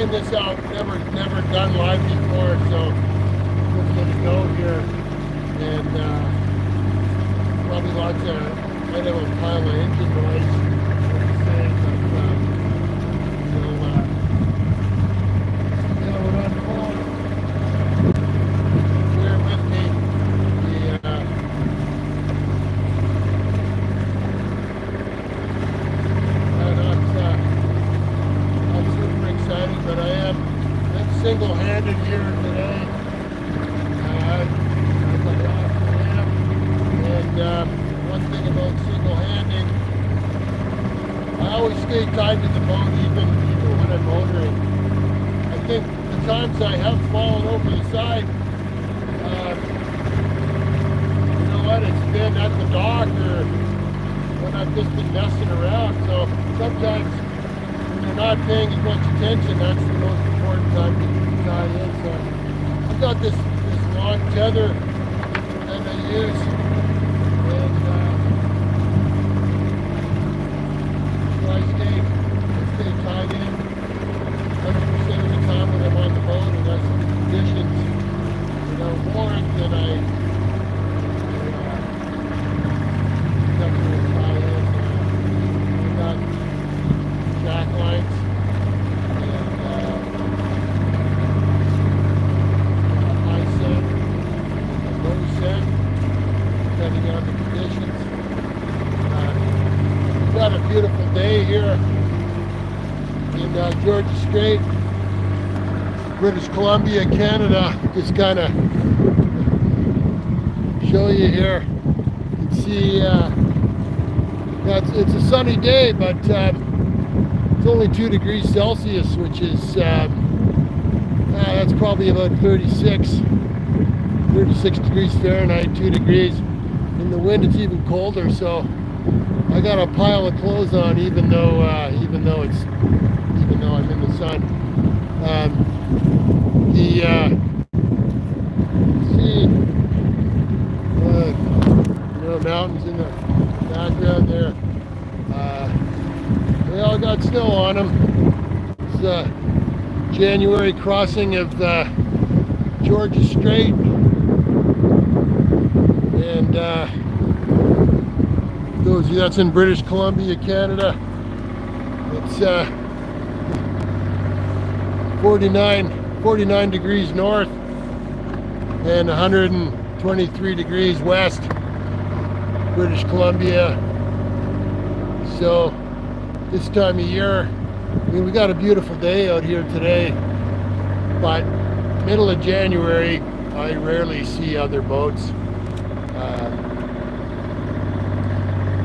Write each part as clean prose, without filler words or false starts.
trying this out. Never done live before, so just gonna go here and probably might have a pile of engine noise. We'll run forward. Bear with me. Not super excited, but I'm single-handed here today. And one thing about single-handing, I always stay tied to the boat, even when I'm motoring. I think the times I have fallen over the side, you know what, it's been at the dock or when I've just been messing around. So sometimes when you're not paying as much attention, that's the most important time to tie in. So I've got this long tether that I use, and so I stay tied in 100% of the time when I'm on the boat, unless the conditions, warrant that I definitely tie in. I've got jack lines and high set, low set, depending on the conditions. We've got a beautiful day here in Georgia Strait, British Columbia, Canada. Just kind of show you here. You can see it's a sunny day, but it's only 2 degrees Celsius, which is that's probably about 36 degrees Fahrenheit, 2 degrees. In the wind, it's even colder. So I got a pile of clothes on, even though I'm in the sun. Mountains in the background there. They all got snow on them. It's January crossing of Georgia Strait, and that's in British Columbia, Canada. It's 49 degrees north and 123 degrees west, British Columbia. So this time of year, we got a beautiful day out here today, but middle of January, I rarely see other boats.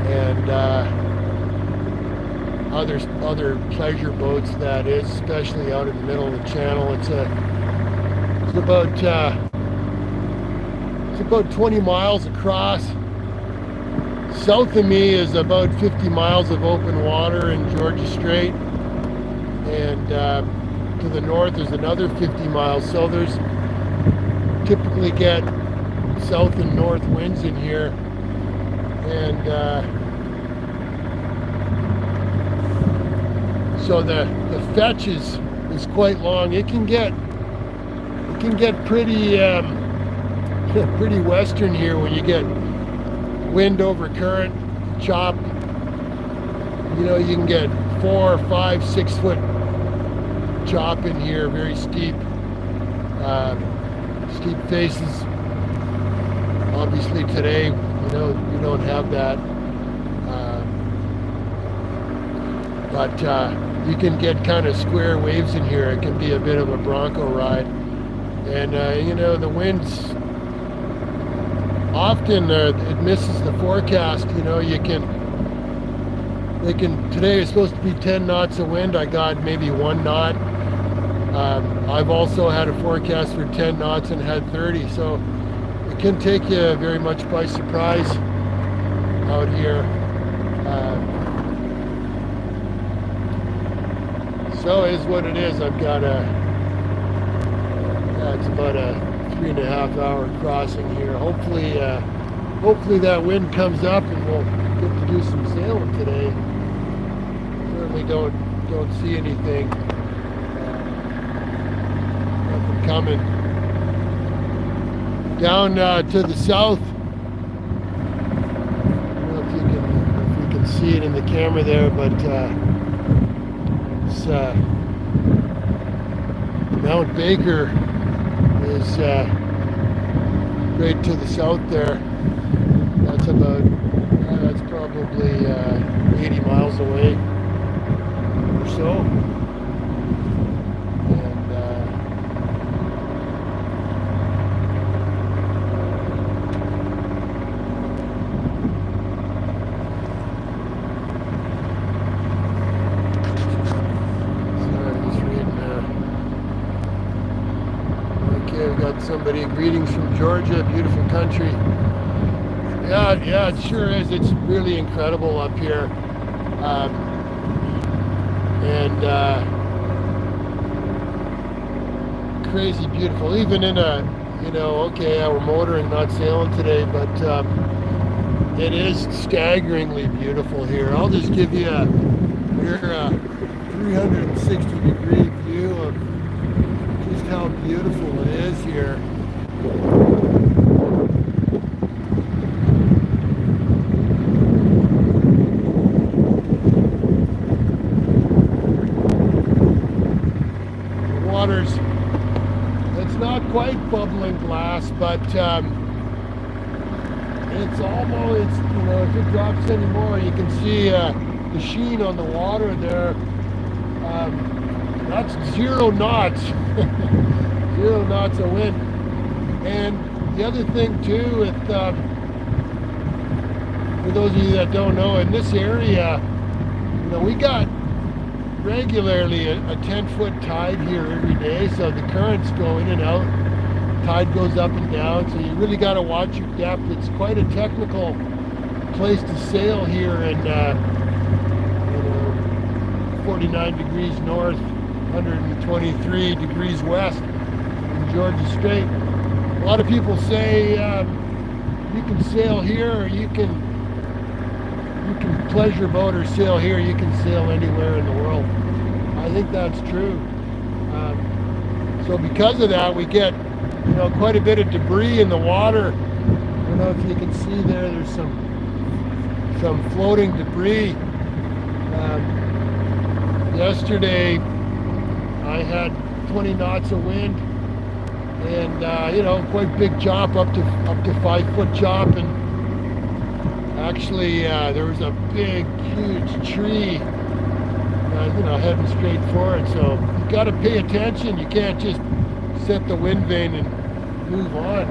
And other pleasure boats, that is, especially out in the middle of the channel. It's about 20 miles across. South of me is about 50 miles of open water in Georgia Strait, and to the north is another 50 miles. So there's typically get south and north winds in here, and so the fetch is quite long. It can get pretty pretty western here when you get wind over current, chop. You can get 4, 5, 6 foot chop in here, very steep faces. Obviously today, we don't have that, but you can get kind of square waves in here. It can be a bit of a bronco ride, and the winds often it misses the forecast. Today is supposed to be 10 knots of wind. I got maybe 1 knot. I've also had a forecast for 10 knots and had 30, so it can take you very much by surprise out here. So it is what it is. I've got it's about a 3.5 hour crossing here. Hopefully that wind comes up and we'll get to do some sailing today. Certainly don't see anything coming. Down to the south, I don't know if you can see it in the camera there, but it's Mount Baker is right to the south there. That's that's probably 80 miles away or so. Somebody, greetings from Georgia, beautiful country. Yeah, it sure is. It's really incredible up here, and crazy beautiful. Even in a, okay, we're motoring, not sailing today, but it is staggeringly beautiful here. I'll just give you a 360-degree view of just how beautiful it is here. The water's, it's not quite bubbling glass, but it's almost, if it drops anymore, you can see the sheen on the water there. That's 0 knots. 0 knots of wind. And the other thing too, with for those of you that don't know, in this area, we got regularly a 10-foot tide here every day, so the currents go in and out. Tide goes up and down, so you really got to watch your depth. It's quite a technical place to sail here in 49 degrees north, 123 degrees west in Georgia Strait. A lot of people say you can sail here, or you can pleasure boat or sail here. You can sail anywhere in the world. I think that's true. So because of that, we get quite a bit of debris in the water. I don't know if you can see there. There's some floating debris. Yesterday, I had 20 knots of wind, and quite big chop, up to 5-foot chop, and actually there was a big, huge tree, heading straight for it. So you got to pay attention. You can't just set the wind vane and move on.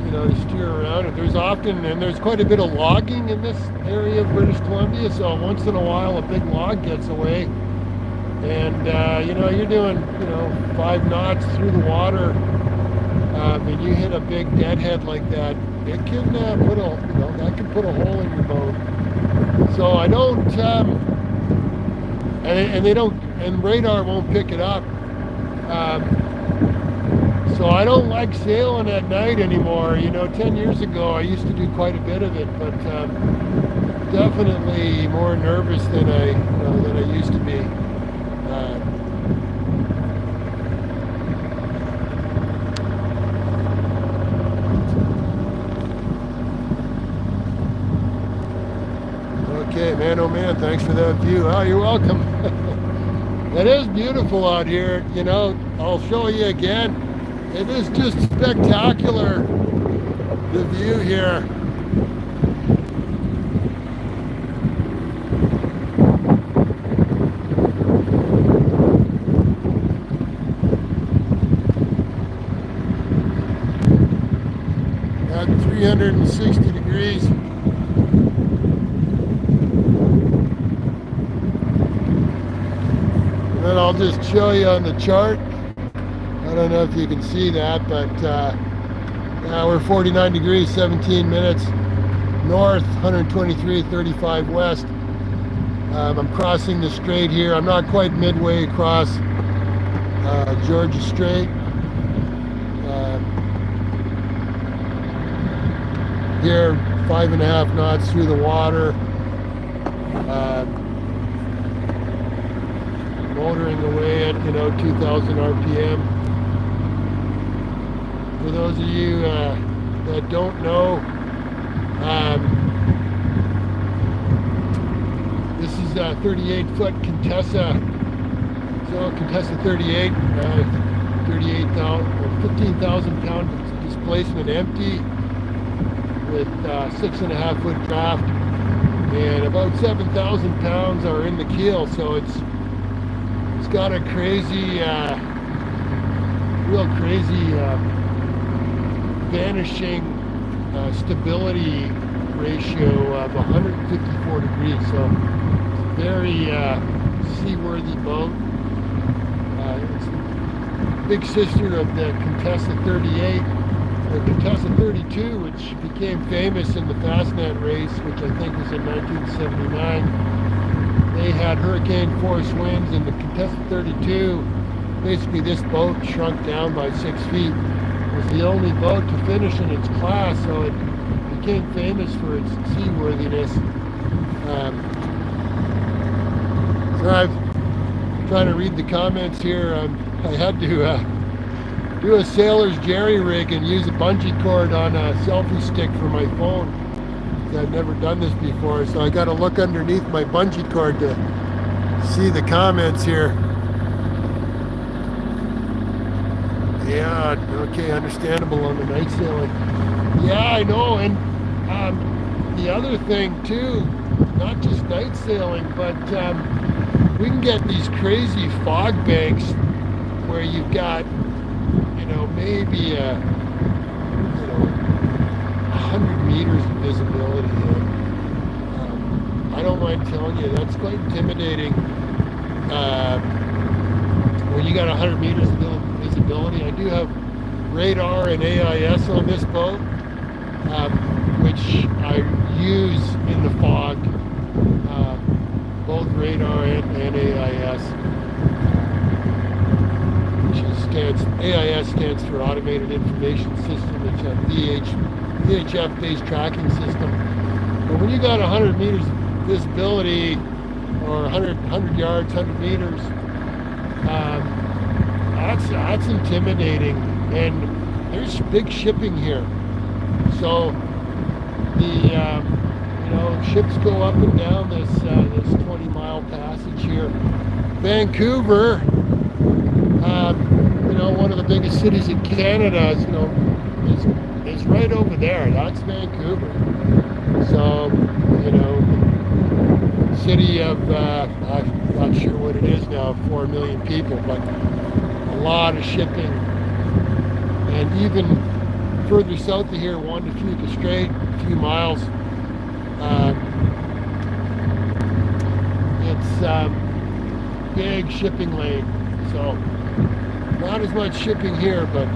To steer around it. There's quite a bit of logging in this area of British Columbia, so once in a while a big log gets away, and you're doing 5 knots through the water, and you hit a big deadhead like that, it can put a hole in your boat. So I don't and radar won't pick it up. So I don't like sailing at night anymore. 10 years ago I used to do quite a bit of it, but definitely more nervous than I used to be. Okay, man, oh man, thanks for that view. Oh, you're welcome. It is beautiful out here. I'll show you again. It is just spectacular, the view here. At 360 degrees. And then I'll just show you on the chart. I don't know if you can see that, but we're 49 degrees, 17 minutes north, 123.35 west. I'm crossing the strait here. I'm not quite midway across Georgia Strait. Here, 5.5 knots through the water. motoring away at 2,000 RPM. For those of you that don't know, this is a 38-foot Contessa. So Contessa 38, 15,000 pound displacement empty with 6.5 foot draft, and about 7,000 pounds are in the keel. So it's got a crazy, real crazy vanishing stability ratio of 154 degrees. So it's a very seaworthy boat. It's the big sister of the Contessa 38, or Contessa 32, which became famous in the Fastnet race, which I think was in 1979. They had hurricane force winds, and the Contessa 32, basically this boat shrunk down by 6 feet. It was the only boat to finish in its class, so it became famous for its seaworthiness. So I'm trying to read the comments here. I had to do a sailor's jerry rig and use a bungee cord on a selfie stick for my phone. I've never done this before, so I got to look underneath my bungee cord to see the comments here. Yeah, okay, understandable on the night sailing. Yeah, I know. And the other thing too, not just night sailing, but we can get these crazy fog banks where you've got, maybe 100 meters of visibility. I don't mind telling you, that's quite intimidating. When you got 100 meters of visibility, I do have radar and AIS on this boat, which I use in the fog, both radar and AIS. AIS stands for Automated Information System. It's a VHF-based tracking system. But when you got 100 meters of visibility, or 100 yards, 100 meters, that's intimidating. And there's big shipping here. So the ships go up and down this 20-mile passage here. Vancouver, one of the biggest cities in Canada is right over there. That's Vancouver. So, city of, I'm not sure what it is now, 4 million people, but a lot of shipping. And even further south of here, Georgia Strait, a few miles, it's big shipping lane. So not as much shipping here, but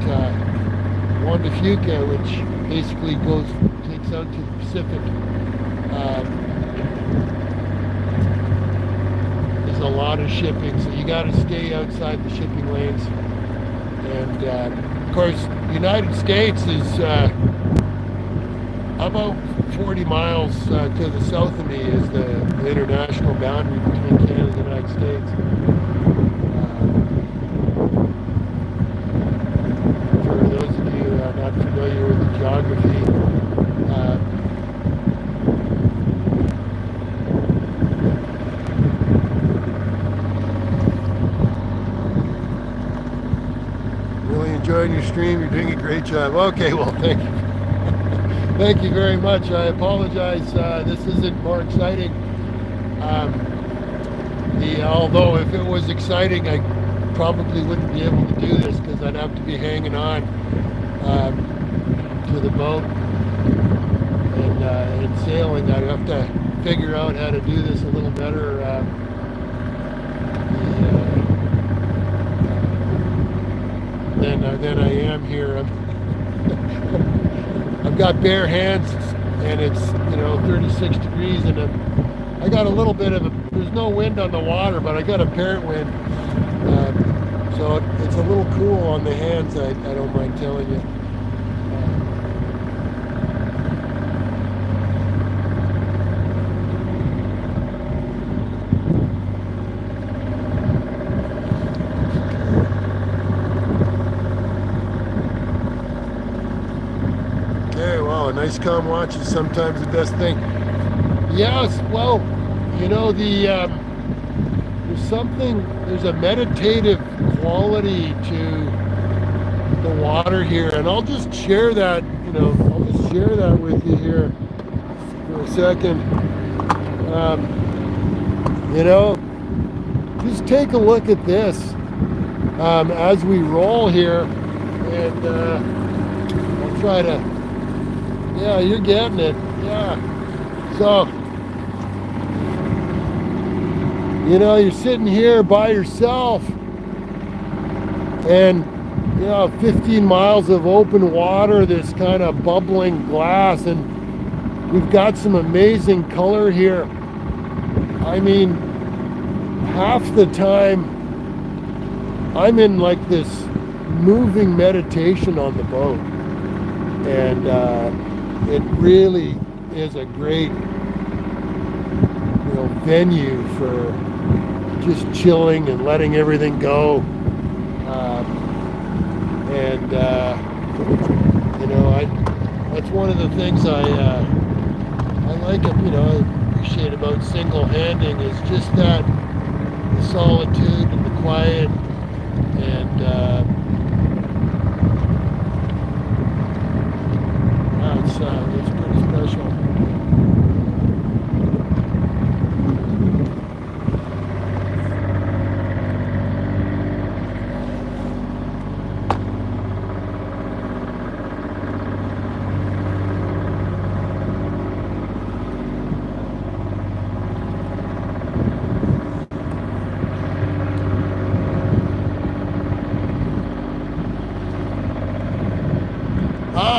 Fuca, which basically takes out to the Pacific, there's a lot of shipping, so you got to stay outside the shipping lanes. And of course, the United States is about 40 miles to the south of me is the international boundary between Canada and the United States. Not familiar with the geography. Really enjoying your stream. You're doing a great job. Okay, well, thank you. Thank you very much. I apologize. This isn't more exciting. Although if it was exciting, I probably wouldn't be able to do this because I'd have to be hanging on to the boat and sailing. I'd have to figure out how to do this a little better than I am here. I've got bare hands, and it's 36 degrees, and I got a little bit of there's no wind on the water, but I got a apparent wind, so it's a little cool on the hands. I don't mind telling you. a nice calm watch is sometimes the best thing. Yes, well, you know, there's a meditative quality to the water here, and I'll just share that, with you here for a second. You know, just take a look at this as we roll here, and I'll try to, yeah, you're getting it, yeah. So, you know, you're sitting here by yourself, and 15 miles of open water, this kind of bubbling glass, and we've got some amazing color here. I mean, half the time I'm in like this moving meditation on the boat, and it really is a great venue for just chilling and letting everything go. That's one of the things I like, I appreciate about single-handing is just that the solitude and the quiet, and it's pretty special.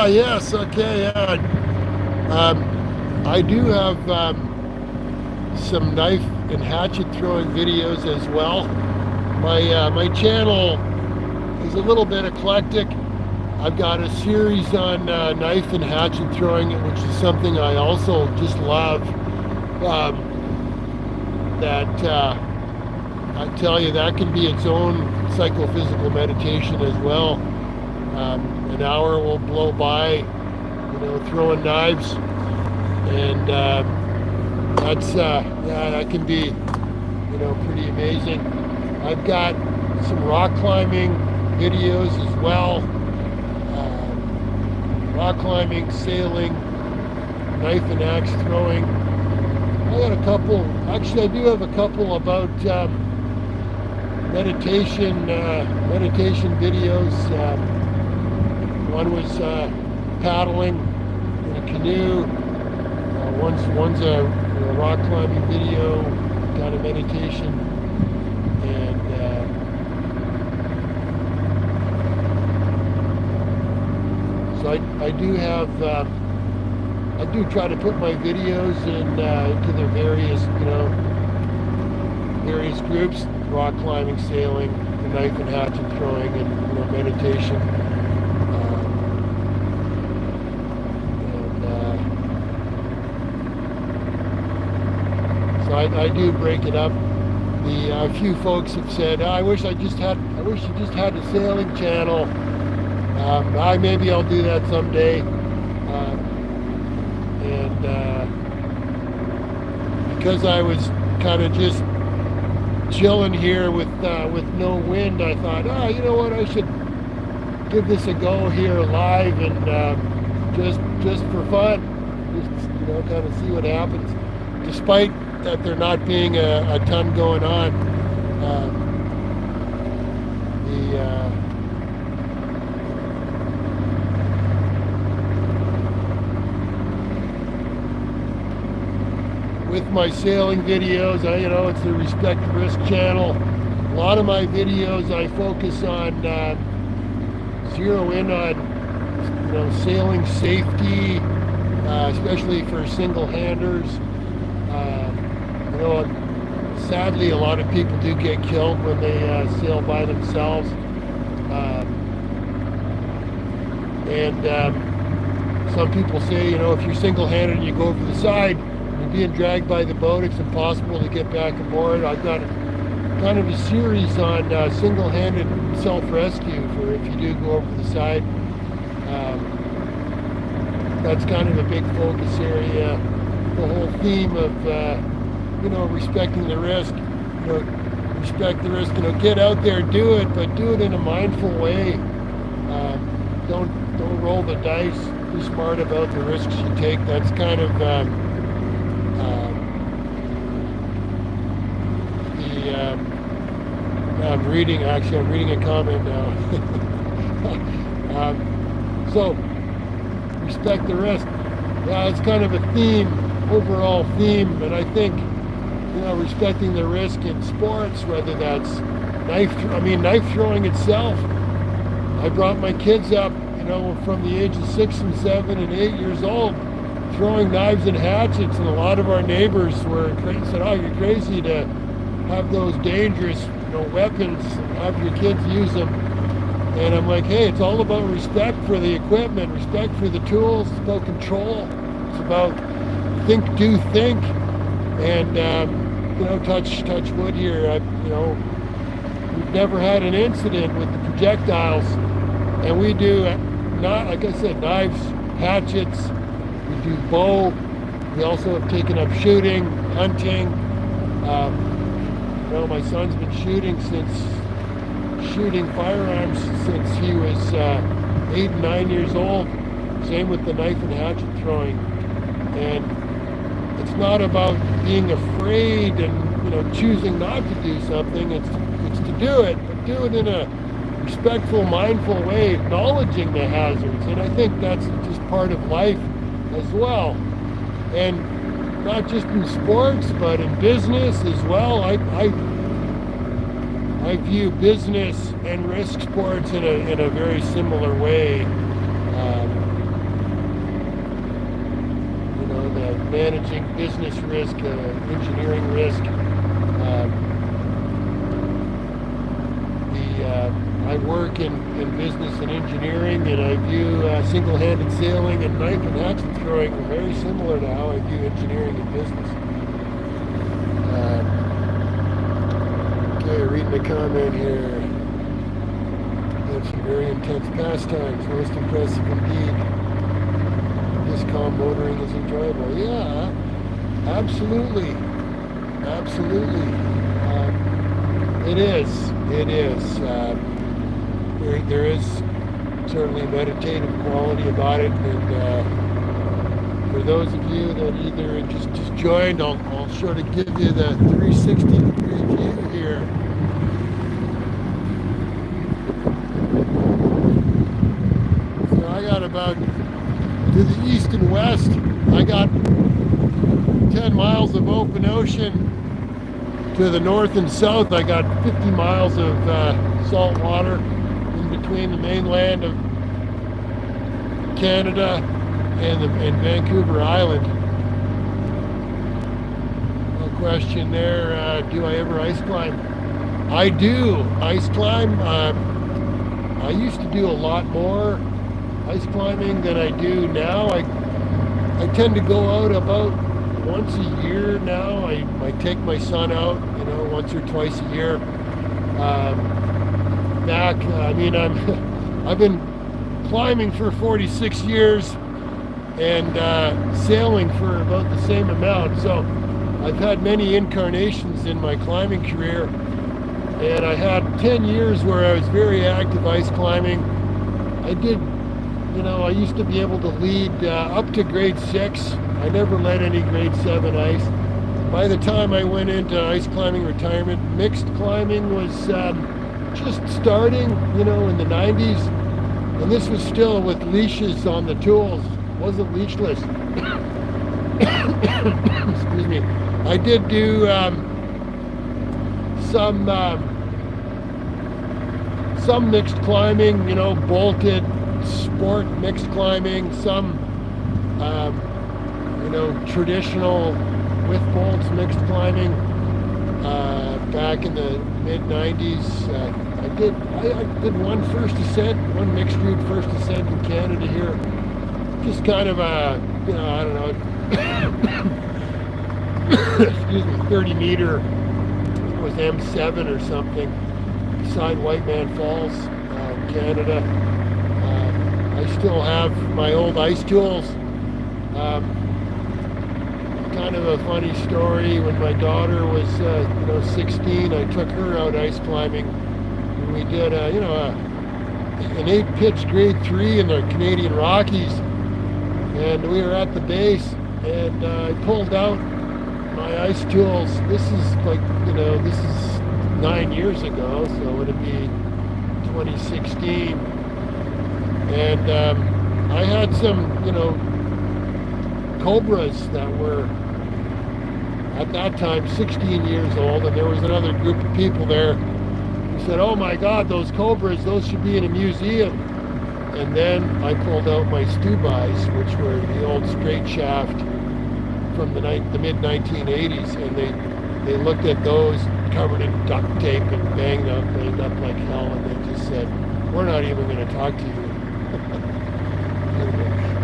Yes, okay, yeah. I do have some knife and hatchet throwing videos as well. My channel is a little bit eclectic. I've got a series on knife and hatchet throwing, which is something I also just love. I tell you, that can be its own psychophysical meditation as well. An hour will blow by, throwing knives, and that can be, pretty amazing. I've got some rock climbing videos as well. Rock climbing, sailing, knife and axe throwing. I got a couple. Actually, I do have a couple about meditation videos. One was paddling in a canoe. One's a rock climbing video, kind of meditation, and so I do have. I do try to put my videos into their various groups: rock climbing, sailing, the knife and hatchet throwing, and meditation. I do break it up. A few folks have said, I wish you just had the sailing channel. Maybe I'll do that someday. Because I was kind of just chilling here with no wind, I thought, you know what, I should give this a go here live, and just for fun, just kind of see what happens. Despite that there not being a ton going on, with my sailing videos, it's the Respect Risk channel. A lot of my videos I focus on, zero in on, sailing safety, especially for single-handers. Sadly, a lot of people do get killed when they sail by themselves. Some people say, if you're single-handed and you go over the side, you're being dragged by the boat, it's impossible to get back aboard. I've got kind of a series on single-handed self-rescue for if you do go over the side. that's kind of a big focus area. The whole theme of respecting the risk. Respect the risk. Get out there, do it, but do it in a mindful way. Don't roll the dice. Be smart about the risks you take. That's kind of I'm reading a comment now. So respect the risk. Yeah, it's kind of a theme, overall theme, and I think respecting the risk in sports, whether that's knife throwing itself. I brought my kids up, from the age of 6 and 7 and 8 years old, throwing knives and hatchets, and a lot of our neighbors said, "Oh, you're crazy to have those dangerous, weapons, and have your kids use them." And I'm like, hey, it's all about respect for the equipment, respect for the tools. It's about control. It's about think, do, think, and touch wood here. We've never had an incident with the projectiles, and we do not, like I said, knives, hatchets. We do bow. We also have taken up shooting, hunting. My son's been shooting firearms since he was 8 and 9 years old. Same with the knife and hatchet throwing. And it's not about being afraid and choosing not to do something. It's to do it, but do it in a respectful, mindful way, acknowledging the hazards. And I think that's just part of life as well. And not just in sports, but in business as well. I view business and risk sports in a very similar way. The managing business risk, engineering risk. I work in business and engineering, and I view single-handed sailing and knife and hatchet throwing very similar to how I view engineering and business. Okay, reading the comment here. Had some very intense pastimes, most impressive indeed. This calm motoring is enjoyable. Yeah, absolutely. It is. There is certainly a meditative quality about it, and for those of you that either just joined, I'll sort of give you the 360-degree view here. So I got about, to the east and west, I got 10 miles of open ocean. To the north and south, I got 50 miles of salt water in between the mainland of Canada and Vancouver Island. No question there. Do I ever ice climb? I do ice climb. I used to do a lot more ice climbing than I do now. I tend to go out about once a year now. I take my son out, once or twice a year. I've been climbing for 46 years and sailing for about the same amount. So I've had many incarnations in my climbing career, and I had 10 years where I was very active ice climbing. I did, I used to be able to lead up to grade 6. I never led any grade 7 ice. By the time I went into ice climbing retirement, mixed climbing was just starting, in the 90s. And this was still with leashes on the tools. It wasn't leashless. Excuse me. I did do some mixed climbing, bolted sport mixed climbing, some traditional with bolts mixed climbing back in the mid-90s. I did one first ascent, one mixed route first ascent in Canada here. Just kind of a, I don't know, excuse me, 30 meter, it was M7 or something, beside White Man Falls, Canada. I still have my old ice tools Kind of a funny story. When my daughter was 16, I took her out ice climbing, and we did an 8-pitch grade 3 in the Canadian Rockies, and we were at the base, and I pulled out my ice tools. This is this is 9 years ago, so it'd be 2016, and I had some cobras that were at that time 16 years old, and there was another group of people there who said, "Oh my God, those cobras, those should be in a museum." And then I pulled out my Stubais, which were the old straight shaft from the mid-1980s, and they looked at those covered in duct tape and banged up like hell, and they just said, "We're not even going to talk to you."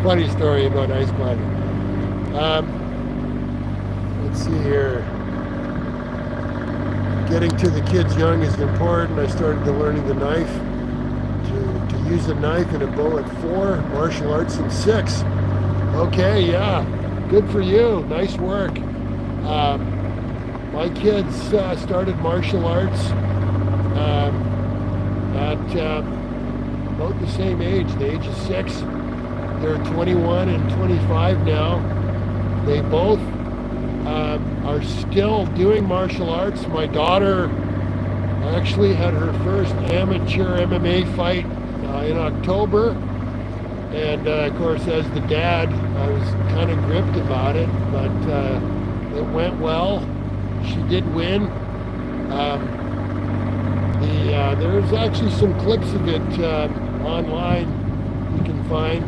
Funny story about ice climbing. Let's see here. Getting to the kids young is important. I started learning the knife, to use a knife and a bow at 4, martial arts in 6. Okay, yeah, good for you. Nice work. My kids started martial arts at about the same age, the age of 6. They're 21 and 25 now. They both are still doing martial arts. My daughter actually had her first amateur MMA fight in October, and of course, as the dad, I was kind of gripped about it, but it went well. She did win. There's actually some clips of it online you can find.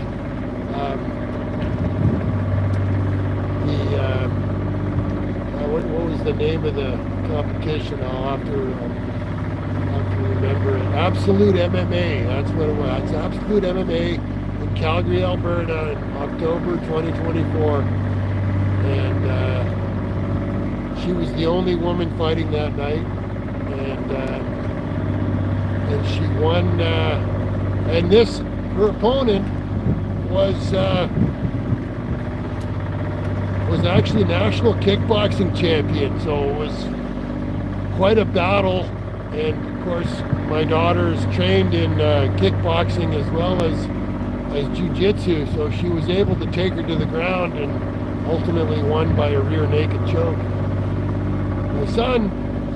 What was the name of the competition? I'll have to remember it. Absolute MMA, that's what it was. It's Absolute MMA in Calgary, Alberta in October 2024. And she was the only woman fighting that night. And she won. And her opponent was actually national kickboxing champion, so it was quite a battle. And of course, my daughter's trained in kickboxing as well as jiu-jitsu, so she was able to take her to the ground and ultimately won by a rear naked choke. My son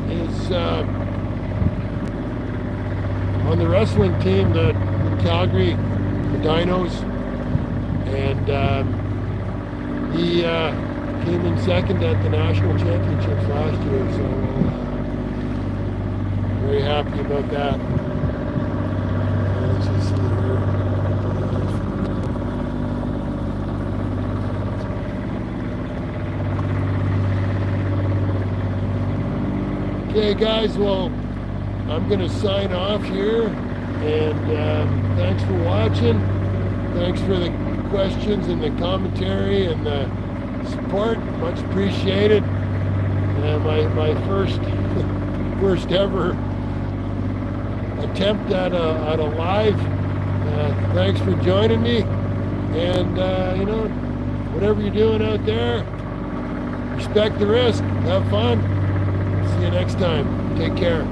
is on the wrestling team in Calgary, the Dinos, and he came in second at the national championships last year, so very happy about that. Let's just see here. Okay, guys, well, I'm going to sign off here, and thanks for watching. Thanks for the questions and the commentary and the support, much appreciated. My first ever attempt at a live. Thanks for joining me, and whatever you're doing out there, respect the risk, have fun. See you next time. Take care.